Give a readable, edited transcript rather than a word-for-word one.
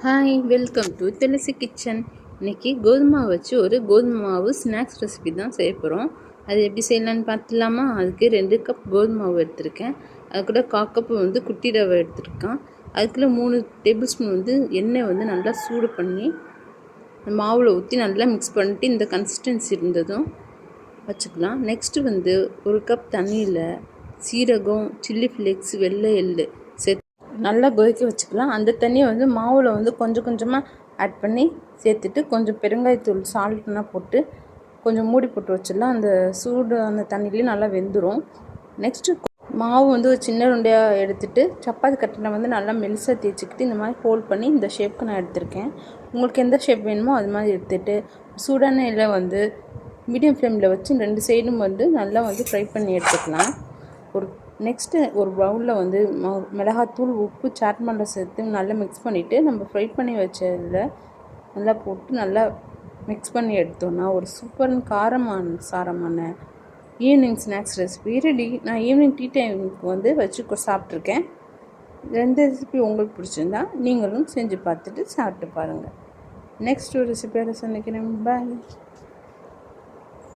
Hi, welcome to Tulsi kitchen. இன்றைக்கி கோதுமை வச்சு ஒரு கோதுமை மாவு ஸ்நாக்ஸ் ரெசிபி தான் செய்ய போகிறோம். அது எப்படி செய்யலான்னு பார்த்துலாமா? அதுக்கு 2 கப் கோதுமை மாவு எடுத்திருக்கேன். அது கூட 1/4 கப்பு குட்டி ரவை எடுத்துருக்கேன். அதுக்குள்ளே 3 டேபிள் ஸ்பூன் எண்ணெய் நல்லா சூடு பண்ணி மாவில் ஊற்றி நல்லா மிக்ஸ் பண்ணிட்டு இந்த கன்சிஸ்டன்சி இருந்ததும் வச்சுக்கலாம். நெக்ஸ்ட்டு 1 கப் தண்ணியில் சீரகம், சில்லி ஃப்ளேக்ஸ், வெள்ளை எள்ளு சேர்த்து நல்லா கொதிக்க வச்சுக்கலாம். அந்த தண்ணியை மாவில் கொஞ்சம் கொஞ்சமாக ஆட் பண்ணி சேர்த்துட்டு கொஞ்சம் பெருங்காயத்தூள் சால்ட்னா போட்டு கொஞ்சம் மூடி போட்டு வச்சிடலாம். அந்த சூடு அந்த தண்ணியிலே நல்லா வெந்துடும். நெக்ஸ்ட்டு மாவு ஒரு சின்ன உருண்டையாக எடுத்துகிட்டு சப்பாத்தி கட்டில் நல்லா மெலிசாக தேய்ச்சிக்கிட்டு இந்த மாதிரி ஹோல்ட் பண்ணி இந்த ஷேப்புக்கு நான் எடுத்திருக்கேன். உங்களுக்கு எந்த ஷேப் வேணுமோ அது மாதிரி எடுத்துகிட்டு சூடான எண்ணெயில் மீடியம் ஃப்ளேமில் வச்சு 2 சைடும் நல்லா ஃப்ரை பண்ணி எடுத்துக்கலாம். நெக்ஸ்ட்டு ஒரு பவுலில் மிளகாத்தூள், உப்பு, சாட் மசாலா சேர்த்து நல்லா மிக்ஸ் பண்ணிவிட்டு நம்ம ஃப்ரை பண்ணி வச்சதில் நல்லா போட்டு நல்லா மிக்ஸ் பண்ணி எடுத்தோன்னா ஒரு சூப்பரான சாரமான ஈவினிங் ஸ்நாக்ஸ் ரெசிபி ரெடி. நான் ஈவினிங் டீ டைமுக்கு வச்சு சாப்பிட்ருக்கேன். 2 ரெசிபி உங்களுக்கு பிடிச்சிருந்தா நீங்களும் செஞ்சு பார்த்துட்டு சாப்பிட்டு பாருங்கள். நெக்ஸ்ட் ஒரு ரெசிபியோட சந்திக்கிறேன். பாய்.